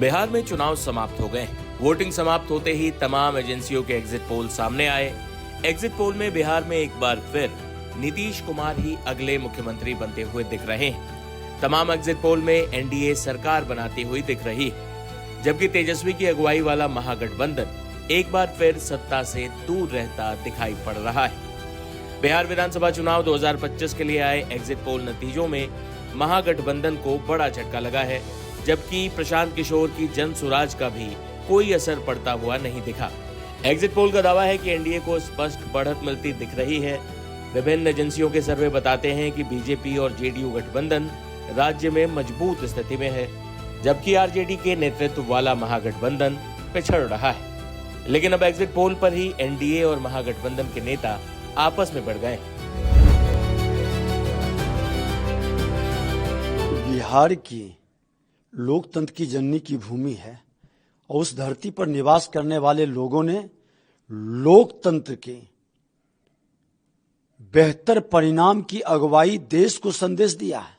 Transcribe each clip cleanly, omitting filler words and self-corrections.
बिहार में चुनाव समाप्त हो गए। वोटिंग समाप्त होते ही तमाम एजेंसियों के एग्जिट पोल सामने आए। एग्जिट पोल में बिहार में एक बार फिर नीतीश कुमार ही अगले मुख्यमंत्री बनते हुए दिख रहे हैं। तमाम एग्जिट पोल में एनडीए सरकार बनाती हुई दिख रही है, जबकि तेजस्वी की अगुवाई वाला महागठबंधन एक बार फिर सत्ता से दूर रहता दिखाई पड़ रहा है। बिहार विधानसभा चुनाव 2025 के लिए आए एग्जिट पोल नतीजों में महागठबंधन को बड़ा झटका लगा है, जबकि प्रशांत किशोर की जन सुराज का भी कोई असर पड़ता हुआ नहीं दिखा। एग्जिट पोल का दावा है कि एनडीए को स्पष्ट बढ़त मिलती दिख रही है। विभिन्न एजेंसियों के सर्वे बताते हैं कि बीजेपी और जेडीयू गठबंधन राज्य में मजबूत स्थिति में है, जबकि आरजेडी के नेतृत्व वाला महागठबंधन पिछड़ रहा है। लेकिन अब एग्जिट पोल पर ही एनडीए और महागठबंधन के नेता आपस में बढ़ गए। बिहार की लोकतंत्र की जननी की भूमि है और उस धरती पर निवास करने वाले लोगों ने लोकतंत्र के बेहतर परिणाम की अगुवाई देश को संदेश दिया है।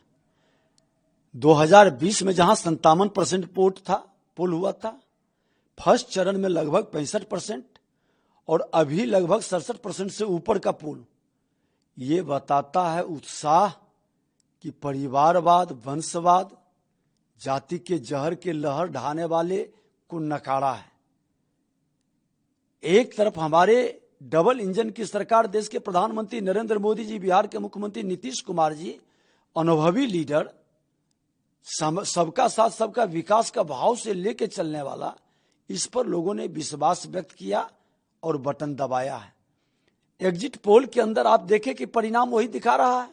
2020 में जहां 57% पोल हुआ था, फर्स्ट चरण में लगभग 65% और अभी लगभग 67% से ऊपर का पोल, ये बताता है उत्साह कि परिवारवाद, वंशवाद, जाति के जहर के लहर ढाने वाले को नकारा है। एक तरफ हमारे डबल इंजन की सरकार, देश के प्रधानमंत्री नरेंद्र मोदी जी, बिहार के मुख्यमंत्री नीतीश कुमार जी, अनुभवी लीडर, सबका साथ सबका विकास का भाव से लेकर चलने वाला, इस पर लोगों ने विश्वास व्यक्त किया और बटन दबाया है। एग्जिट पोल के अंदर आप देखें कि परिणाम वही दिखा रहा है।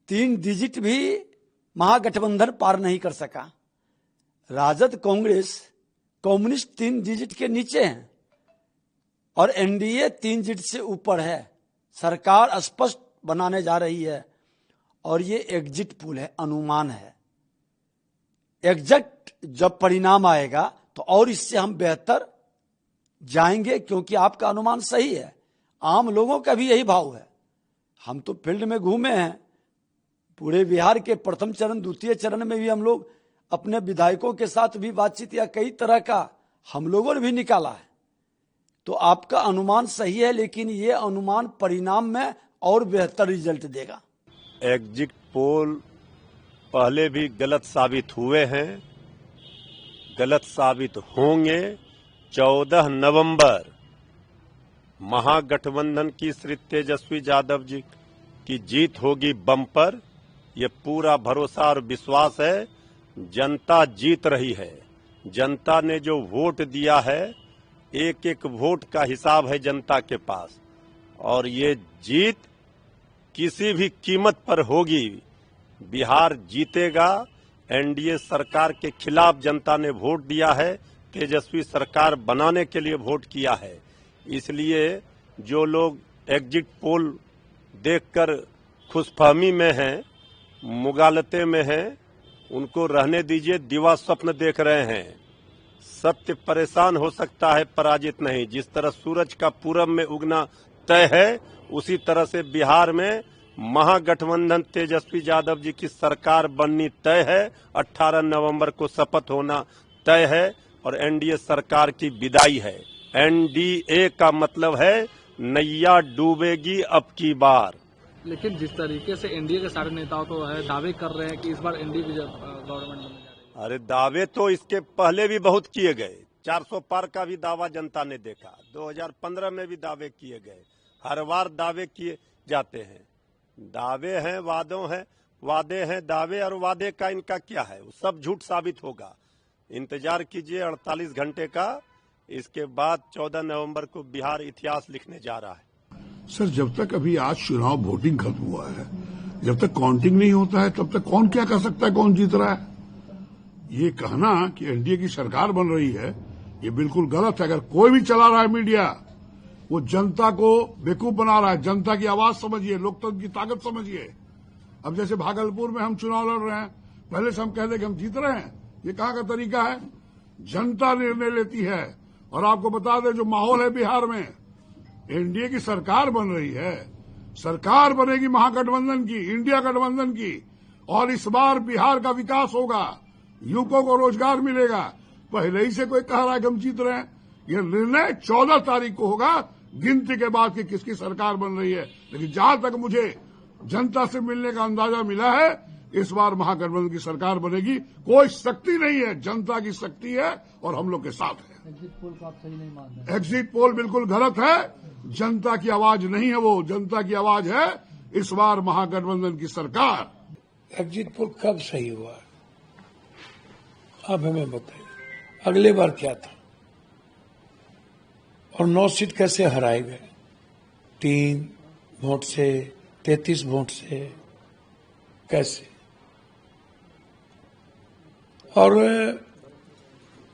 3 डिजिट भी महागठबंधन पार नहीं कर सका। राजद, कांग्रेस, कम्युनिस्ट 3 डिजिट के नीचे हैं और एनडीए 3 डिजिट से ऊपर है। सरकार स्पष्ट बनाने जा रही है और ये एग्जिट पोल है, अनुमान है। एग्जैक्ट जब परिणाम आएगा तो और इससे हम बेहतर जाएंगे, क्योंकि आपका अनुमान सही है। आम लोगों का भी यही भाव है। हम तो फील्ड में घूमे हैं, पूरे बिहार के प्रथम चरण, द्वितीय चरण में भी हम लोग अपने विधायकों के साथ भी बातचीत या कई तरह का हम लोगों ने भी निकाला है। तो आपका अनुमान सही है, लेकिन ये अनुमान परिणाम में और बेहतर रिजल्ट देगा। एग्जिट पोल पहले भी गलत साबित हुए हैं, गलत साबित होंगे। 14 नवंबर महागठबंधन की श्री तेजस्वी यादव जी की जीत होगी बम्पर, ये पूरा भरोसा और विश्वास है। जनता जीत रही है। जनता ने जो वोट दिया है, एक एक वोट का हिसाब है जनता के पास, और ये जीत किसी भी कीमत पर होगी। बिहार जीतेगा। एनडीए सरकार के खिलाफ जनता ने वोट दिया है, तेजस्वी सरकार बनाने के लिए वोट किया है। इसलिए जो लोग एग्जिट पोल देखकर खुशफहमी में हैं, मुगालते में हैं, उनको रहने दीजिए। दिवा स्वप्न देख रहे हैं। सत्य परेशान हो सकता है, पराजित नहीं। जिस तरह सूरज का पूरब में उगना तय है, उसी तरह से बिहार में महागठबंधन तेजस्वी यादव जी की सरकार बननी तय है। 18 नवंबर को शपथ होना तय है और एनडीए सरकार की विदाई है। एनडीए का मतलब है नैया डूबेगी अब की बार। लेकिन जिस तरीके से एनडीए के सारे नेताओं तो है दावे कर रहे हैं कि इस बार एनडीए की गवर्नमेंट बनने जा रही है। अरे दावे तो इसके पहले भी बहुत किए गए। 400 पार का भी दावा जनता ने देखा। 2015 में भी दावे किए गए। हर बार दावे किए जाते हैं। दावे हैं, वादे हैं, दावे और वादे का इनका क्या है? वो सब झूठ साबित होगा। इंतजार कीजिए 48 घंटे का। इसके बाद 14 नवंबर को बिहार इतिहास लिखने जा रहा है। सर, जब तक अभी आज चुनाव वोटिंग खत्म हुआ है, जब तक काउंटिंग नहीं होता है, तब तक कौन क्या कह सकता है कौन जीत रहा है? ये कहना कि एनडीए की सरकार बन रही है, ये बिल्कुल गलत है। अगर कोई भी चला रहा है मीडिया, वो जनता को बेवकूफ बना रहा है। जनता की आवाज समझिए, लोकतंत्र की ताकत समझिए। अब जैसे भागलपुर में हम चुनाव लड़ रहे हैं, पहले से हम कह दें कि हम जीत रहे हैं, ये कहाँ का तरीका है? जनता निर्णय लेती है। और आपको बता दें, जो माहौल है बिहार में, एनडीए की सरकार बन रही है। सरकार बनेगी महागठबंधन की, इंडिया गठबंधन की, और इस बार बिहार का विकास होगा। युवकों को रोजगार मिलेगा। पहले ही से कोई कह रहा है कि हम जीत रहे हैं। यह निर्णय 14 तारीख को होगा, गिनती के बाद कि किसकी सरकार बन रही है। लेकिन जहां तक मुझे जनता से मिलने का अंदाजा मिला है, इस बार महागठबंधन की सरकार बनेगी। कोई शक्ति नहीं है, जनता की शक्ति है और हम लोग के साथ है। एग्जिट पोल को आप सही नहीं मान रहे? एग्जिट पोल बिल्कुल गलत है। जनता की आवाज नहीं है, वो जनता की आवाज है। इस बार महागठबंधन की सरकार। एग्जिट पोल कब सही हुआ, आप हमें बताइए। अगले बार क्या था और 9 सीट कैसे हराए गए? 3 वोट से, 33 वोट से, कैसे? और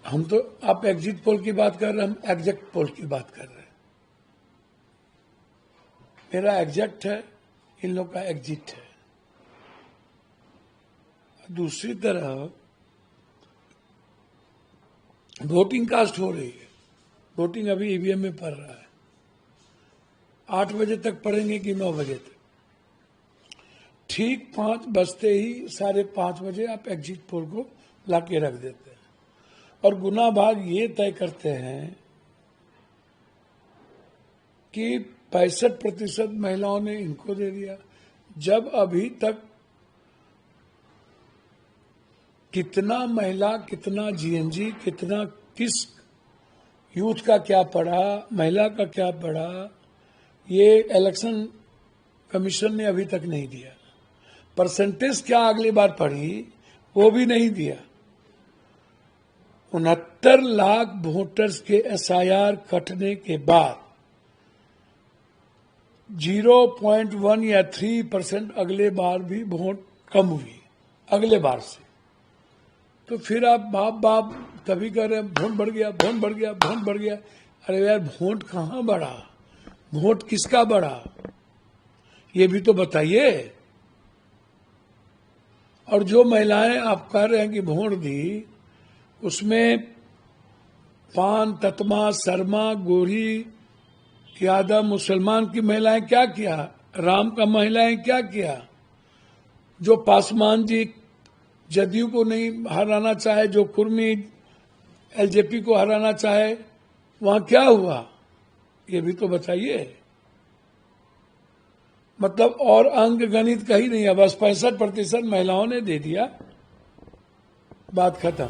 हम तो, आप एग्जिट पोल की बात कर रहे हैं, हम एग्जैक्ट पोल की बात कर रहे हैं। मेरा एग्जैक्ट है, इन लोग का एग्जिट है। दूसरी तरफ वोटिंग कास्ट हो रही है, वोटिंग अभी ईवीएम में पड़ रहा है। 8 बजे तक पढ़ेंगे कि 9 बजे तक? ठीक 5 बजते ही 5:30 बजे आप एग्जिट पोल को लाके रख देते हैं और गुना भाग ये तय करते हैं कि 65% महिलाओं ने इनको दे दिया, जब अभी तक कितना महिला, कितना जीएनजी, कितना किस यूथ का क्या पड़ा, महिला का क्या पड़ा, ये इलेक्शन कमीशन ने अभी तक नहीं दिया। परसेंटेज क्या अगली बार पड़ी, वो भी नहीं दिया। 69 लाख वोटर्स के एसआईआर कटने के बाद 0.1 या 3% अगले बार भी वोट कम हुई अगले बार से। तो फिर आप बाप तभी कह रहे हैं वोट बढ़ गया, वोट बढ़ गया, वोट बढ़ गया। अरे यार, वोट कहाँ बढ़ा? वोट किसका बढ़ा, ये भी तो बताइए। और जो महिलाएं आप कह रहे हैं कि वोट दी, उसमें पान, ततमा, शर्मा, गोरी, यादव, मुसलमान की महिलाएं क्या किया, राम का महिलाएं क्या किया? जो पासवान जी जदयू को नहीं हराना चाहे, जो कुर्मी एलजेपी को हराना चाहे, वहां क्या हुआ, ये भी तो बताइए। मतलब और अंक गणित कहीं नहीं है, बस 65% महिलाओं ने दे दिया, बात खत्म।